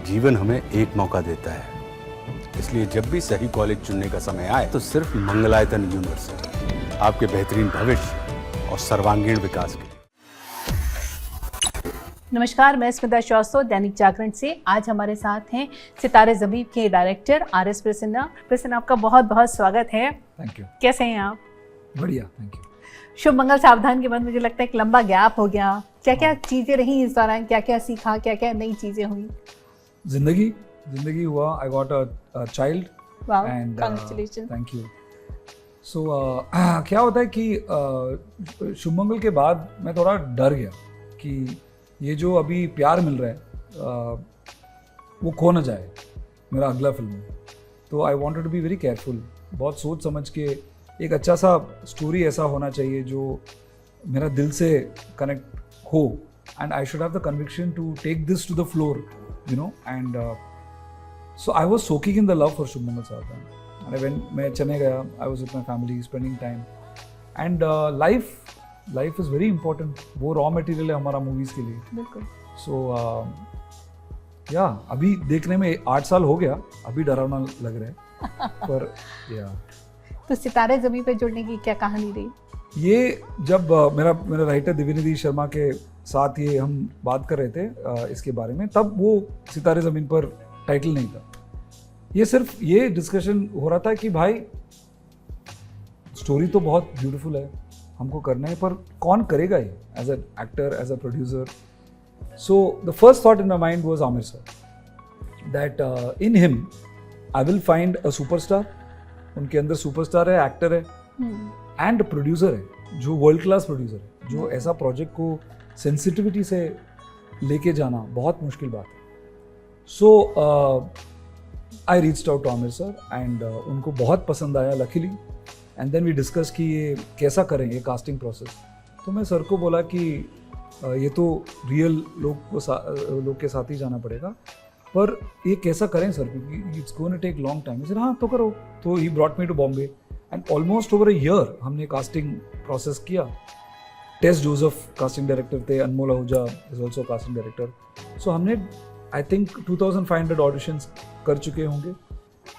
जीवन हमें एक मौका देता है, इसलिए जब भी सही कॉलेज चुनने का समय आए तो सिर्फ मंगलायतन यूनिवर्सिटी आपके बेहतरीन भविष्य और सर्वांगीण विकास के लिए। नमस्कार, मैं स्मिता श्रीवास्तव, दैनिक जागरण से। आज हमारे साथ हैं सितारे ज़मीं के डायरेक्टर आर.एस. प्रसन्ना। प्रसन्ना, आपका बहुत बहुत स्वागत है। Thank you. कैसे हैं आप? बढ़िया, थैंक यू। शुभ मंगल सावधान के बाद मुझे लगता है एक लंबा गैप हो गया। क्या क्या चीज़ें रही इस दौरान, क्या क्या सीखा, क्या क्या नई चीज़ें हुई? जिंदगी हुआ। I got a child and congratulation. Thank you. So क्या होता है कि शुभ मंगल के बाद मैं थोड़ा डर गया कि ये जो अभी प्यार मिल रहा है वो खो ना जाए मेरा अगला फिल्म में। तो I wanted to be very careful, बहुत सोच समझ के एक अच्छा सा स्टोरी ऐसा होना चाहिए जो मेरा दिल से कनेक्ट हो, and I should have the conviction to take this to the floor, you know. And so I was soaking in the love for Shubh Mangal Saavdhan. And when मैं चेन्नई गया, I was with my family spending time, and life is very important. वो raw material है हमारा movies के लिए। बिल्कुल। सो या अभी देखने में 8 साल हो गया, अभी डरावना लग रहा है पर या। तो सितारे ज़मीं पे जुड़ने की क्या कहानी रही? ये जब मेरा राइटर दिव्यनिधि शर्मा के साथ ये हम बात कर रहे थे इसके बारे में, तब वो सितारे ज़मीन पर टाइटल नहीं था। ये सिर्फ ये डिस्कशन हो रहा था कि भाई स्टोरी तो बहुत ब्यूटीफुल है, हमको करना है, पर कौन करेगा ये as an actor, as a producer. So the first thought in my mind was Aamir sir, that in him I will find a superstar. उनके अंदर सुपरस्टार है, एक्टर है एंड प्रोड्यूसर है, जो वर्ल्ड क्लास प्रोड्यूसर है, जो ऐसा प्रोजेक्ट को सेंसिटिविटी से लेके जाना बहुत मुश्किल बात है। So I reached out to Aamir sir and उनको बहुत पसंद आया luckily. And then we discuss कि ये कैसा करें ये कास्टिंग प्रोसेस। तो मैं सर को बोला कि ये तो रियल लोग के साथ ही जाना पड़ेगा, पर ये कैसा करें सर, क्योंकि it's going to take long time. Sir हाँ तो करो। तो he brought me to Bombay and almost over a year हमने कास्टिंग प्रोसेस किया। टेस जोसेफ कास्टिंग डायरेक्टर थे, Anmol Ahuja is also casting director. So हमने आई थिंक 2500 ऑडिशंस कर चुके होंगे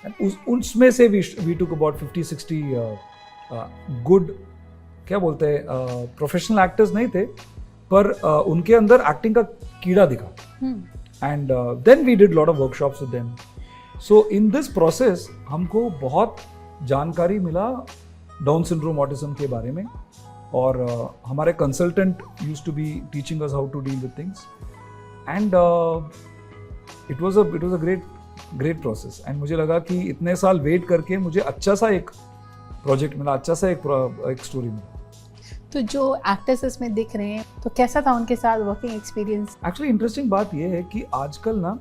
एंड उसमें से वी टुक अबाउट 50-60 गुड, क्या बोलते हैं, प्रोफेशनल एक्टर्स नहीं थे, पर उनके अंदर एक्टिंग का कीड़ा दिखा। And then we did lot of workshops with them. So in this process हमको बहुत जानकारी मिला डाउन सिंड्रोम, ऑटिज्म के बारे में, और हमारे consultant used to be teaching us how to deal with things, and it was a great process. And मुझे लगा कि इतने साल वेट करके मुझे अच्छा सा एक प्रोजेक्ट मिला, अच्छा सा एक स्टोरी मिला। तो जो एक्टर्स इसमें दिख रहे हैं, तो कैसा था उनके साथ वर्किंग एक्सपीरियंस? एक्चुअली इंटरेस्टिंग बात यह है कि आजकल ना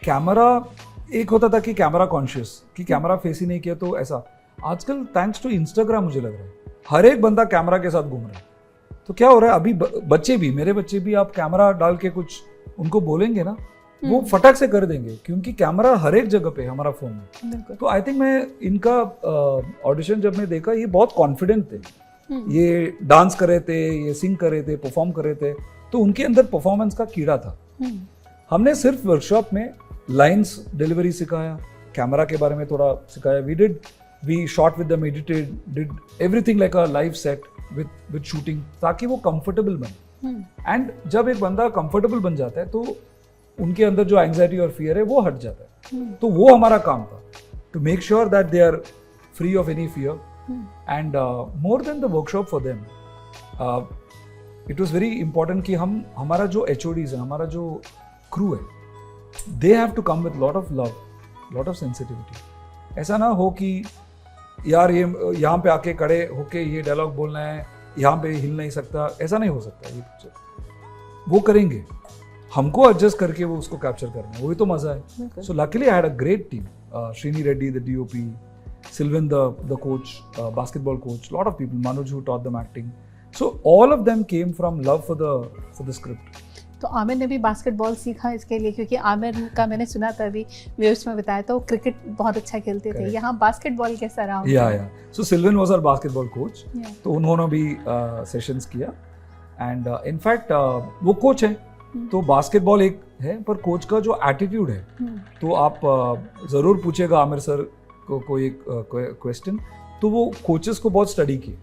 कैमरा, एक होता था कि कैमरा कॉन्शियस, कि कैमरा फेस ही नहीं किया तो ऐसा। आजकल थैंक्स टू इंस्टाग्राम मुझे लग रहा है हर एक बंदा कैमरा के साथ घूम रहा है। तो क्या हो रहा है, अभी बच्चे भी, मेरे बच्चे भी, आप कैमरा डाल के कुछ उनको बोलेंगे ना, वो फटक से कर देंगे, क्योंकि कैमरा हर एक जगह पे हमारा फोन में। तो आई थिंक मैं इनका ऑडिशन जब मैं देखा, ये बहुत कॉन्फिडेंट थे, ये डांस कर रहे थे, ये सिंग कर रहे थे, परफॉर्म कर रहे थे, तो उनके अंदर परफॉर्मेंस का कीड़ा था। हमने सिर्फ वर्कशॉप में लाइंस डिलीवरी सिखाया, कैमरा के बारे में थोड़ा सिखाया। We shot with them, edited, did everything like a live set with shooting, ताकि वो कंफर्टेबल बने। एंड जब एक बंदा कंफर्टेबल बन जाता है तो उनके अंदर जो एंजाइटी और फियर है वो हट जाता है। तो वो हमारा काम था, to make sure that they are free of any fear. And more than the workshop for them, it was very important कि हमारा जो HODs है, हमारा जो क्रू है, they have to come with lot of love, lot of sensitivity. ऐसा ना हो कि यार ये यहाँ पे आके खड़े होके ये डायलॉग बोलना है, यहाँ पे हिल नहीं सकता, ऐसा नहीं हो सकता। ये पिक्चर वो करेंगे, हमको एडजस्ट करके वो उसको कैप्चर करना है, वही तो मजा है। So luckily I had a great team, Srini Reddy the DOP, Sylvain the coach, basketball coach, lot of people, Manoj who taught them acting. So all of them came from love for the script. तो आमिर ने भी basketball सीखा इसके लिए, क्योंकि आमिर का मैंने सुना था अभी व्यूअर्स में बताया, तो क्रिकेट बहुत अच्छा खेलते थे। यहाँ बास्केटबॉल कैसा रहा? या सो सिल्वन वाज आवर बास्केटबॉल कोच, तो उन्होंने भी सेशंस किया एंड इनफैक्ट वो कोच है तो बास्केटबॉल एक है, पर कोच का जो एटीट्यूड है, तो आप ज़रूर पूछेगा आमिर सर को कोई एक क्वेश्चन, तो वो कोचेस को बहुत स्टडी किए।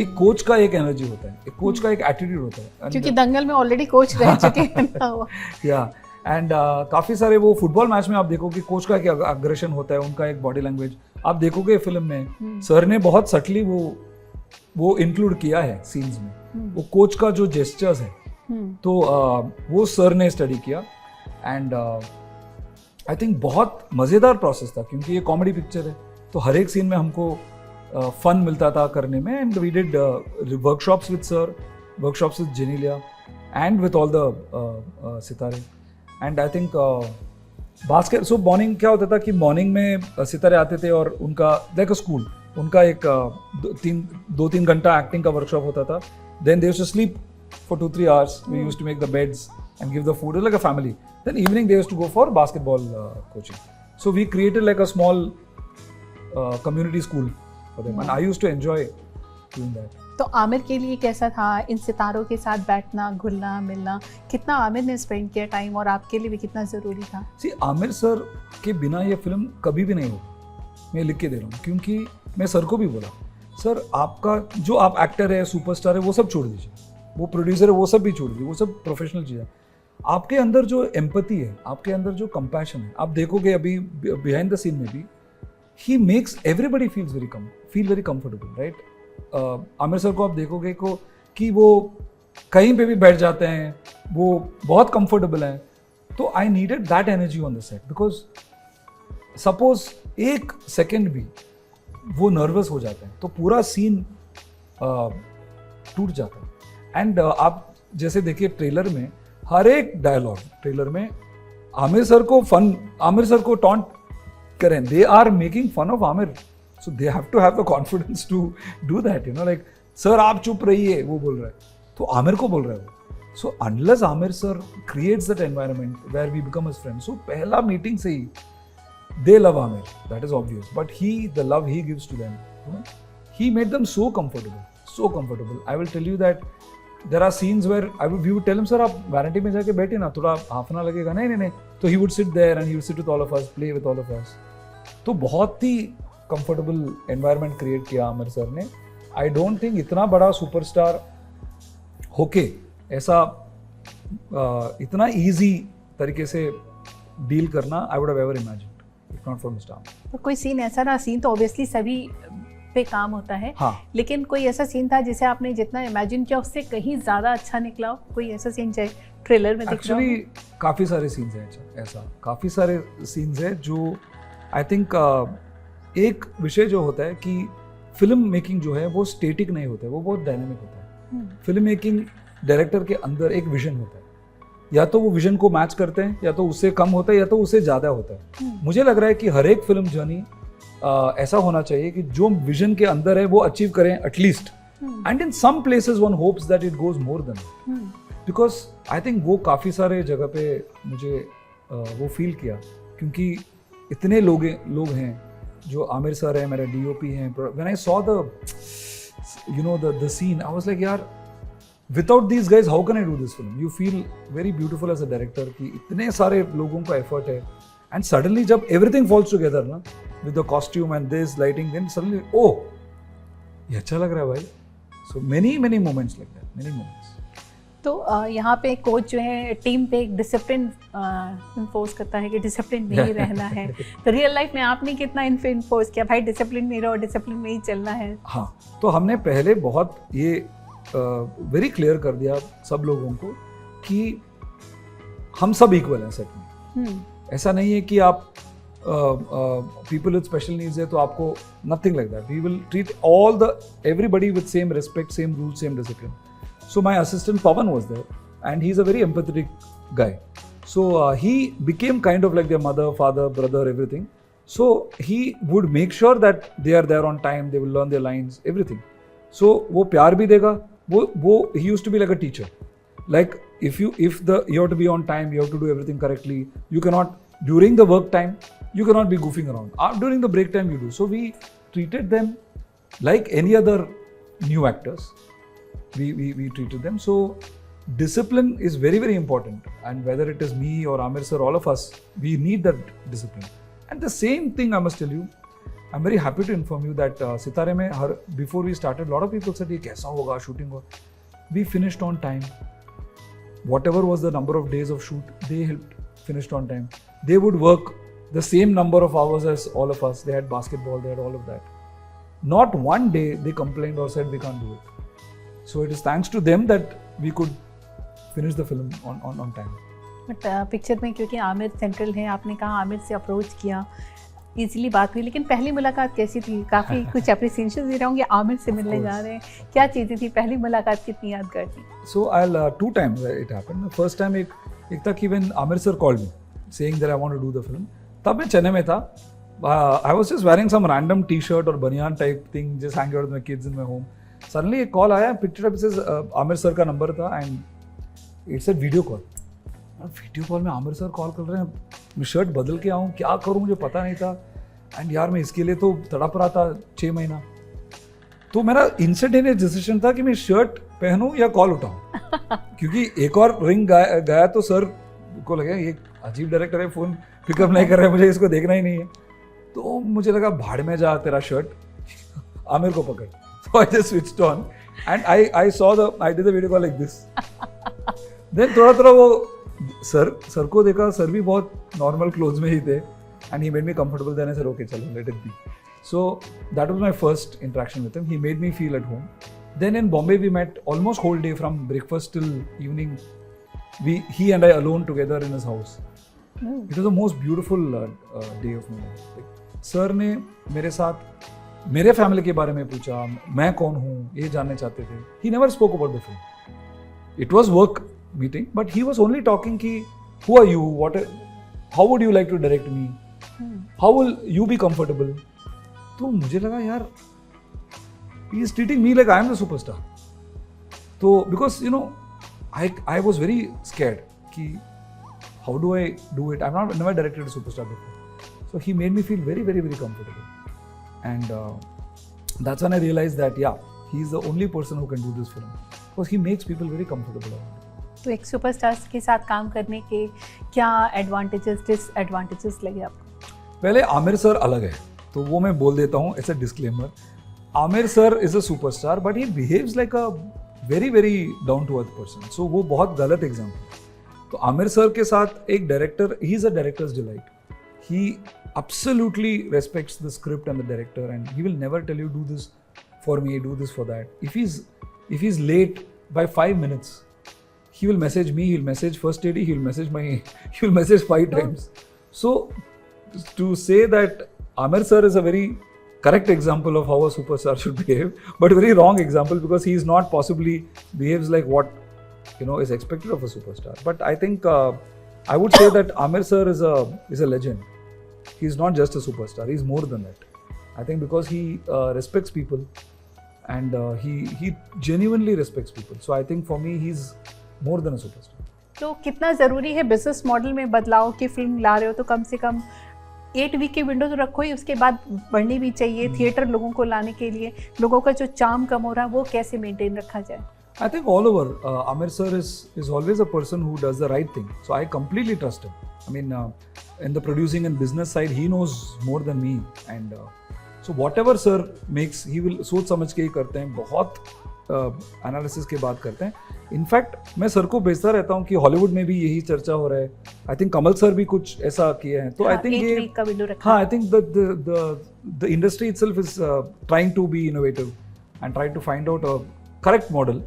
एक कोच का एक एनर्जी होता है, एक कोच का एक एटीट्यूड होता है, क्योंकि दंगल में ऑलरेडी कोच रह चुके हैं ना वो। या एंड काफ़ी सारे वो फुटबॉल मैच में आप देखोगे कोच का एक अग्रेशन होता है, उनका एक बॉडी लैंग्वेज आप देखोगे फिल्म में। सर ने बहुत सटली वो इंक्लूड किया है सीन्स में, वो कोच का जो जेस्चर्स है, तो वो सर ने स्टडी किया। एंड आई थिंक बहुत मज़ेदार प्रोसेस था, क्योंकि ये कॉमेडी पिक्चर है, तो हर एक सीन में हमको फन मिलता था करने में। And we did workshops with sir, workshops with Genelia and with all the सितारे। And I think basket, so morning क्या होता था कि मॉर्निंग में सितारे आते थे और उनका लाइक अ स्कूल, उनका एक 2-3 घंटा एक्टिंग का वर्कशॉप होता था। Then they used to sleep for 2-3 hours. We used to make the beds and give the food. It was like a family. Then evening they used to go for basketball coaching. So we created like a small community school for them, and I used to enjoy doing that. तो आमिर के लिए कैसा था इन सितारों के साथ बैठना, घुलना मिलना? कितना आमिर ने स्पेंड किया टाइम, और आपके लिए भी कितना ज़रूरी था? See, आमिर सर के बिना ये फिल्म कभी भी नहीं होगी, मैं लिख के दे रहा हूँ। क्योंकि मैं सर को भी बोला, सर आपका जो आप एक्टर है, सुपरस्टार है, वो सब छोड़ दीजिए, वो प्रोड्यूसर है, वो सब भी छोड़ दीजिए, वो सब प्रोफेशनल चीज़ है। आपके अंदर जो एम्पैथी है, आपके अंदर जो कंपैशन है, आप देखोगे अभी बिहाइंड द सीन में भी, he makes everybody feel very comfortable, right. Aamir sir को आप देखोगे कि वो कहीं पे भी बैठ जाते हैं, वो बहुत कंफर्टेबल हैं। तो I needed that energy on the set, because suppose एक सेकेंड भी वो नर्वस हो जाते हैं तो पूरा सीन टूट जाता है। एंड आप जैसे देखिए ट्रेलर में हर एक डायलॉग ट्रेलर में आमिर सर को टॉन्ट करें, they are making fun of Aamir, so they have to have the confidence to do that, you know, like sir आप चुप रहिए, वो बोल रहा है तो आमिर को बोल रहा है वो। So unless Aamir sir creates that environment where we become his friends, so पहला मीटिंग से ही they love Amir, that is obvious, but the love he gives to them, you know, he made them so comfortable. I will tell you that there are scenes where we would tell him, sir आप warranty में जाके बैठे ना, थोड़ा half an hour लगेगा, नहीं, तो he would sit there and he would sit with all of us, play with all of us. तो बहुत ही comfortable environment create किया आमिर सर ने। I don't think इतना बड़ा सुपरस्टार होके ऐसा इतना easy तरीके से डील करना I would have ever imagined. Not for Mr. Amir. तो कोई सीन ऐसा ना, सीन तो ऑब्वियसली सभी पे काम होता है, हाँ। लेकिन कोई ऐसा सीन था जिसे आपने जितना इमेजिन किया उससे कहीं ज़्यादा अच्छा निकला हो? कोई ऐसा सीन चाहे ट्रेलर में दिख रहा हो? एक्चुअली काफ़ी सारे सीन्स हैं ऐसा, काफ़ी सारे सीन्स हैं जो आई थिंक एक विषय जो होता है कि फिल्म मेकिंग जो है वो स्टेटिक नहीं होता है, वो बहुत डायनेमिक होता है। फिल्म मेकिंग डायरेक्टर के अंदर एक विजन होता है, या तो वो विजन को मैच करते हैं, या तो उससे कम होता है, या तो उससे ज़्यादा होता है। मुझे लग रहा है कि हर एक फिल्म जर्नी ऐसा होना चाहिए कि जो विजन के अंदर है वो अचीव करें at least, and in some places one hopes that it goes more than, because I think वो काफ़ी सारे जगह पे मुझे वो फील किया, क्योंकि इतने लोग हैं जो आमिर सर है, मेरा DOP हैं। When I saw the scene I was like, यार without these guys how can I do this film? You feel very beautiful as a director कि इतने सारे लोगों का effort है, and suddenly जब everything falls together ना, with the costume and this lighting, then suddenly oh ये अच्छा लग रहा है भाई। So many moments like that, many moments. तो यहाँ पे कोच जो है टीम पे एक डिसिप्लिन इन्फोर्स करता है कि डिसिप्लिन में ही रहना है। तो रियल लाइफ में आपने कितना इन्फोर्स किया, भाई डिसिप्लिन में रहो, डिसिप्लिन में ही चलना है? हाँ, तो हमने पहले बहुत ये वेरी क्लियर कर दिया सब लोगों को कि हम सब इक्वल हैं सेट में। ऐसा नहीं है कि आप पीपल विद स्पेशल नीड्स है तो आपको nothing like that, we will treat all the everybody with same respect, same rule, same discipline. So my assistant Pawan was there and he is a very empathetic guy, so he became kind of like their mother, father, brother, everything. So he would make sure that they are there on time, they will learn their lines, everything. So वो प्यार भी देगा, वो he used to be like a teacher, like if you have to be on time, you have to do everything correctly, you cannot during the work time you cannot be goofing around, during the break time you do. So we treated them like any other new actors, we treated them. So discipline is very, very important. And whether it is me or Amir sir, all of us, we need that discipline. And the same thing I must tell you, I'm very happy to inform you that Sitare mein, before we started, a lot of people said, "Ye kaisa hoga, shooting hoga." We finished on time. Whatever was the number of days of shoot, they finished on time. They would work the same number of hours as all of us. They had basketball, they had all of that. Not one day they complained or said we can't do it. So it is thanks to them that we could finish the film on time. But picture में क्योंकि Aamir central है, आपने कहा आमिर से approach किया, easily बात हुई, लेकिन पहली मुलाकात कैसी थी? काफ़ी कुछ अप्रिसिएशन दे रहे होंगे, आमिर से मिलने जा रहे हैं, क्या चीज़ें थी? पहली मुलाकात कितनी यादगार थी? So two times it happened. The first time एक था कि when Amir sir called me saying that I want to do the film, तब मैं चेन्नई में था. I was just wearing some random T-shirt or banyan type thing, just hanging out with my kids in my home. Suddenly एक call आया, picked it up, it says Amir sir का number था and it said video call. Video call में Aamir sir call कर रहे हैं, मैं shirt बदल के आऊँ, क्या करूँ मुझे पता नहीं था. एंड यार मैं इसके लिए तो तड़प रहा था 6 महीना. तो मेरा इंस्टेंटेनियस डिसीजन था कि मैं शर्ट पहनूं या कॉल उठाऊं. क्योंकि एक और रिंग गया तो सर को लगे ये अजीब डायरेक्टर है, फ़ोन पिकअप नहीं कर रहा है, मुझे इसको देखना ही नहीं है. तो मुझे लगा भाड़ में जा तेरा शर्ट, आमिर को पकड़. So I just switched on and I did the video call like this. Then थोड़ा वो सर को देखा, सर भी बहुत नॉर्मल क्लोज में ही थे and he made me comfortable. Then I said okay चलो let it be. So that was my first interaction with him. He made me feel at home. Then in Bombay we met almost whole day from breakfast till evening. He and I alone together in his house. It was the most beautiful day of my life. Like, sir ने मेरे साथ मेरे family के बारे में पूछा, मैं कौन हूँ ये जानने चाहते थे. He never spoke about the film. It was work meeting, but he was only talking कि who are you, how would you like to direct me, how will you be comfortable. तो मुझे लगा यार he is treating me like I am the superstar. तो because you know I was very scared कि how do I do it. I've never directed a superstar before. So he made me feel very, very, very comfortable. And that's when I realized that yeah, he is the only person who can do this film because he makes people very comfortable. तो एक superstars के साथ काम करने के क्या advantages disadvantages लगे आपको? पहले आमिर सर अलग है, तो वो मैं बोल देता हूँ as a disclaimer. Aamir sir is a superstar but he behaves like a very very down to earth person. So वो बहुत गलत एग्जाम्पल. तो आमिर सर के साथ एक director, he is a directors delight. He absolutely respects the script and the director and he will never tell you do this for me, do this for that. If he's late by 5 minutes, he will message me, he'll message first AD, he will message 5 times. So to say that Amir sir is a very correct example of how a superstar should behave, but a very wrong example because he is not possibly behaves like what is expected of a superstar. But I think I would say that Amir sir is a legend. He's not just a superstar, he's more than that. I think because he respects people and he genuinely respects people. So I think for me he's more than a superstar. तो कितना ज़रूरी है business model में बदलाव की film ला रहे हो तो कम से कम 8 वीक की विंडो तो रखो ही, उसके बाद बढ़नी भी चाहिए. थिएटर लोगों को लाने के लिए लोगों का जो चार्म कम हो रहा है वो कैसे मेंटेन रखा जाए? I think all over, Amir sir is always a person who does the right thing. So I completely trust him. I mean, in the producing and business side, he knows more than me. And so whatever sir makes, he will सोच समझ के ही करते हैं, बहुत analysis के बाद करते हैं. इनफैक्ट मैं सर को भेजता रहता हूँ कि हॉलीवुड में भी यही चर्चा हो रहा है. आई थिंक कमल सर भी कुछ ऐसा किए हैं. तो आई थिंक ये हाँ, I think the industry itself is trying to be innovative and try to find out a correct model.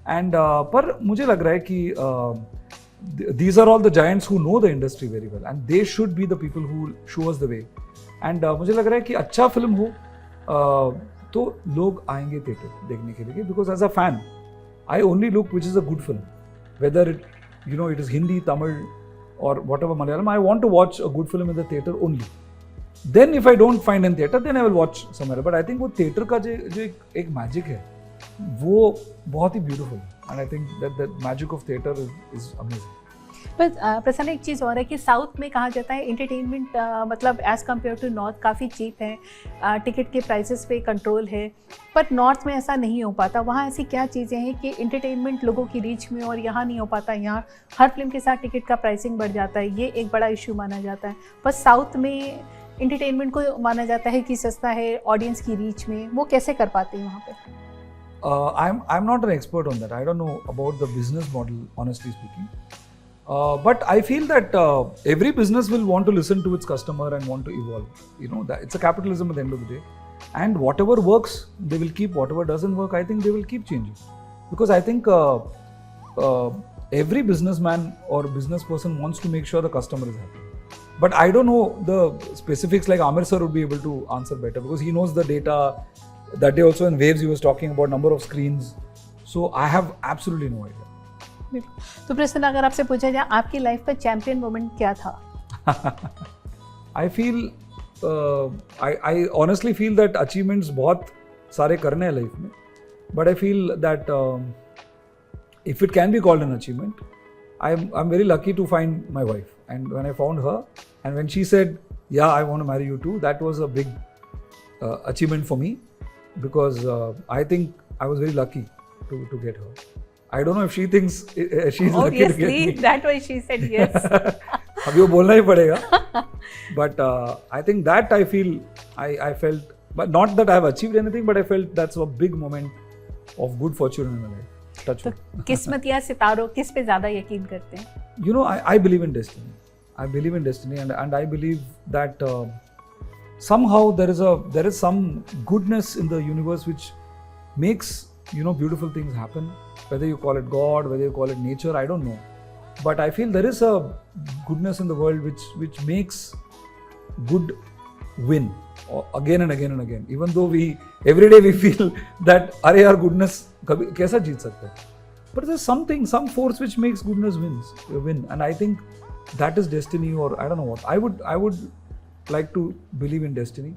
And पर मुझे लग रहा है कि these are all the giants who know the industry very well and they should be the people who show us the way. And मुझे लग रहा है कि अच्छा फिल्म हो तो लोग आएंगे थिएटर देखने के लिए because as a fan I only look which is a good film, whether it is Hindi, Tamil or whatever Malayalam. I want to watch a good film in the theater only. Then if I don't find in theater then I will watch somewhere. But I think वो theater का जो एक magic है वो बहुत ही beautiful and I think that the magic of theater is amazing. बस प्रसन्न, एक चीज़ और है कि साउथ में कहा जाता है एंटरटेनमेंट मतलब एज़ कम्पेयर टू नॉर्थ काफ़ी चीप है, टिकट के प्राइसेस पे कंट्रोल है, पर नॉर्थ में ऐसा नहीं हो पाता। वहाँ ऐसी क्या चीज़ें हैं कि एंटरटेनमेंट लोगों की रीच में और यहाँ नहीं हो पाता। यहाँ हर फिल्म के साथ टिकट का प्राइसिंग बढ़ जाता है, ये एक बड़ा इशू माना जाता है। बस साउथ में एंटरटेनमेंट को माना जाता है कि सस्ता है ऑडियंस की रीच में, वो कैसे कर पाते हैं वहाँ पे? I'm not an expert on that. I don't know about the business model, honestly speaking. But I feel that every business will want to listen to its customer and want to evolve. You know, that it's a capitalism at the end of the day. And whatever works, they will keep. Whatever doesn't work, I think they will keep changing. Because I think every businessman or business person wants to make sure the customer is happy. But I don't know the specifics, like Amir sir would be able to answer better because he knows the data. That day also in Waves he was talking about number of screens. So I have absolutely no idea. तो प्रसन्न, अगर आपसे पूछा जाए आपकी life का champion moment क्या था? I feel I honestly feel that achievements बहुत सारे करने हैं लाइफ में, but I feel that if it can be called an achievement, I'm very lucky to find my wife, and when I found her and when she said yeah I want to marry you too, that was a big achievement for me because I think I was very lucky to get her. I don't know if she thinks she's lucky to get me. Obviously, that why she said yes. अभी वो बोलना ही पड़ेगा. But I think that I feel I felt, but not that I have achieved anything, but I felt that's a big moment of good fortune in my life. Touch wood. तो किस्मत या सितारों किस पे ज़्यादा यकीन करते हैं? You know, I believe in destiny. I believe in destiny, and I believe that somehow there is some goodness in the universe which makes, you know, beautiful things happen. Whether you call it God, whether you call it nature, I don't know. But I feel there is a goodness in the world which makes good win again and again and again. Even though every day we feel that अरे यार goodness कभी कैसा जीत सकता है? But there's some force which makes goodness win, and I think that is destiny, or I don't know what. I would like to believe in destiny.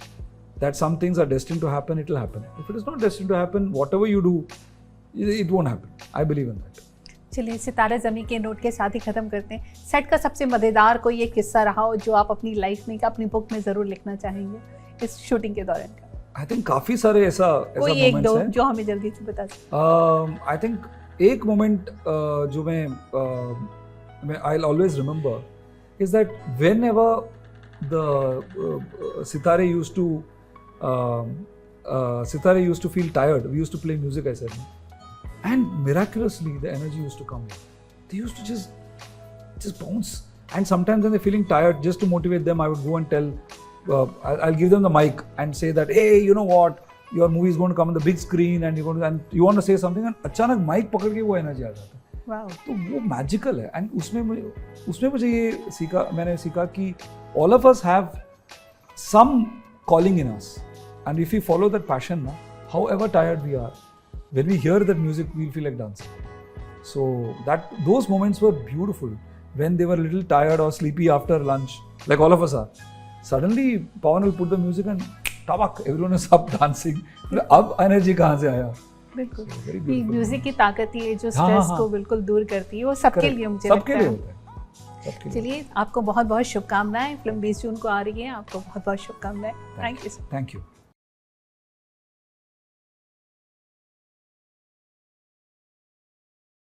That some things are destined to happen, it will happen. If it is not destined to happen, whatever you do, it won't happen. I believe in that. चलिए, सितारे ज़मीं के note के साथ ही ख़त्म करते हैं। Set का सबसे मज़ेदार कोई एक किस्सा रहा हो जो आप अपनी लाइफ में अपनी बुक में ज़रूर लिखना चाहेंगे इस शूटिंग के दौरान का? I think काफ़ी सारे ऐसा कोई एक दो जो हमें जल्दी से बता सकते। I think एक मोमेंट जो मैं I'll always remember is that whenever the Sitare used to feel tired, we used to play music, I said, and miraculously the energy used to come. They used to just bounce, and sometimes when they're feeling tired, just to motivate them, I would go and tell, I'll give them the mic and say that, hey, you know what, your movie is going to come on the big screen and you want to say something, and अचानक mic पकड़ के वो energy आ जाता है। Wow. तो वो magical है, and उसमें मुझे ये मैंने सीखा कि all of us have some calling in us, and if we follow that passion, however tired we are, when we hear that music, we'll feel like dancing. So those moments were beautiful when they were a little tired or sleepy after lunch, like all of us are. Suddenly, Pawan will put the music and tabak, everyone is up dancing. अब energy कहाँ से आया? बिल्कुल, music की ताकत ही है जो stress को बिल्कुल दूर करती है, वो सबके लिए मुझे लगता है। चलिए, आपको बहुत बहुत शुभकामनाएं। फिल्म 20 जून को आ रही है, आपको बहुत बहुत शुभकामनाएं। Thank you.